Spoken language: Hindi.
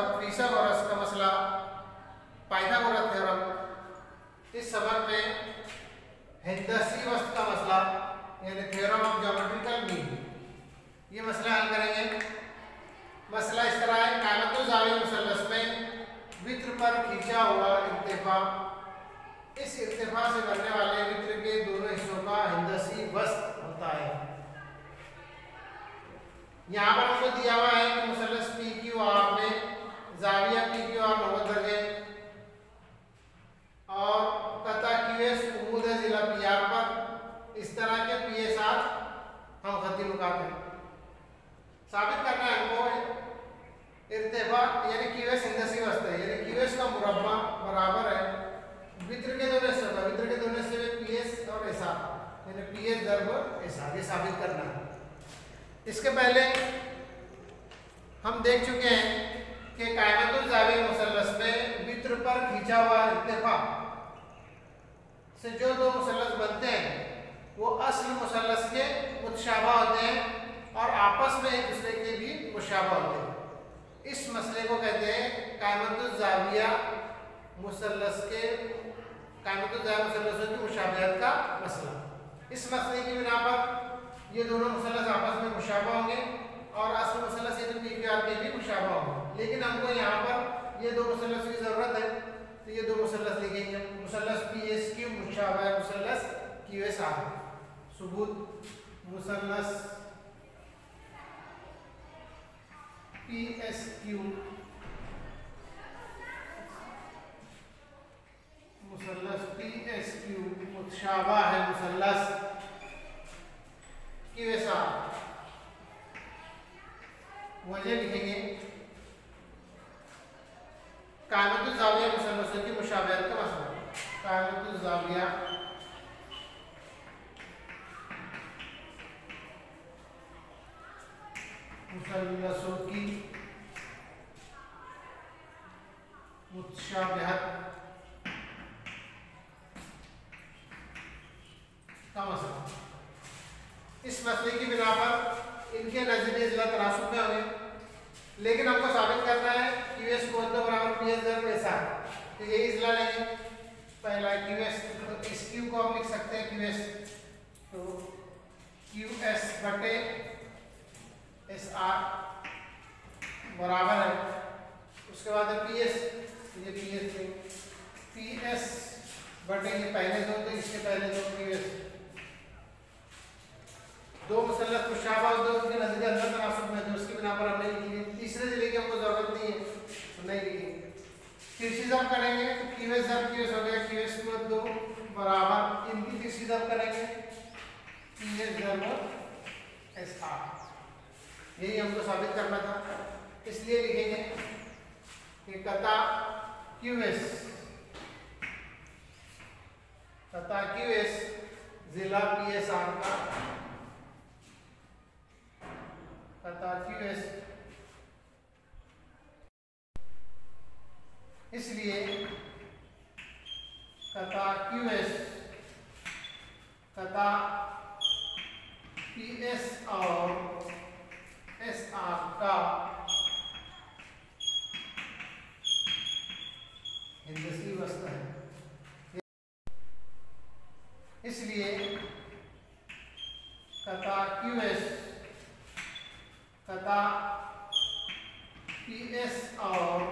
सबक फिसागोरस का मसला पाइथागोरस थ्योरम, इस सबक में हेंदसी वस्तु का मसला यानी थ्योरम ऑफ ज्योमेट्रिकल मीन, ये मसला हल करेंगे। मसला इस तरह है, कायमतुज़ाविया मुसल्लस में वित्र पर खींचा हुआ इर्तिफा, इस इर्तिफा से बनने वाले वित्र के दोनों हिस्सों का हेंदसी वस्तु होता है। यहाँ पर हमको दिया हुआ है कि मुसल्लस पी क्यू आर में जाविया पी क्यू आर 90 दर्जे और कता क्यू एस उमूद है जिला पी आर पर, इस तरह के पी एस आर हम खत्ती नुकात हैं। साबित करना है हमको इर्तिफा यानी क्यू एस हिंदसी वस्तु है, यानी क्यू एस का मुरब्बा बराबर है वित्र के दोनों हिस्सों का, वित्र के दोनों हिस्से में पी एस और एस आर यानी पी एस दर्ब एस आर, ये साबित करना है। इसके पहले हम देख चुके हैं कि कायमतुज़ाविया मुसल्लस में वित्र पर खींचा हुआ इर्तिफा से जो दो मुसल्लस बनते हैं वो असल मुसल्लस के मुतशाबा होते हैं और आपस में एक दूसरे के भी मुशाबा होते हैं। इस मसले को कहते हैं कायमतुज़ाविया मुसल्लस के कायमतुज़ाविया मुसल्लसों की मुशाबहत का मसला। इस मसले की बिना पर ये दोनों मुसल्लस आपस में मुशाबा होंगे और असल मुसल्लस ये पी क्यू आर के भी मुशाबा होंगे, लेकिन हमको यहाँ पर ये दो मुसल्लस की जरूरत है तो ये दो मुसल्लस लिखेंगे। मुसल्लस पी एस क्यू मुशाबा है मुसल्लस क्यू एस आर। सबूत मुसल्लस पी एस क्यू मुसल्लस पी एस क्यू मुशाबा है मुसल्लस क्यू एस आर। वजह लिखेंगे कायमतुज़ाविया मुसल्लसों की मुशाबहत का मसला। कायमतुज़ाविया मुसल्लसों की मुशाबहत का मसला। इस मसले की बिना पर इनके नजरिए जिला तनासुब में होंगे, लेकिन हमको साबित करना है क्यू एस को बराबर पी एस दर्ब एस आर, तो यही जिला लेंगे। पहला क्यू एस, इस क्यू को हम लिख सकते हैं क्यू एस, तो क्यू एस बटे एस आर बराबर है, उसके बाद है पी एस, ये पी एस बटे ये पहले दो, तो इसके पहले दो क्यू एस, दो मुसल्लस मुशाबा दो उनके नजरिए अंदर तनासुब में, तो उसके बिना पर हमने लिख ली। तीसरे जिले की हमको जरूरत नहीं है तो नहीं लिखेंगे। तीसरी जब करेंगे तो क्यू एस जब क्यू एस हो गया, क्यू एस को दो बराबर इनकी तीसरी जब करेंगे पी एस दर्ब एस आर। यही हमको साबित करना था, इसलिए लिखेंगे कि कता क्यू एस जिला पी एस आर का कता क्यू एस, इसलिए कता क्यू एस कता पी एस और एस आर का हिंदसी वस्तु है, इसलिए कता क्यू एस कता पी एस और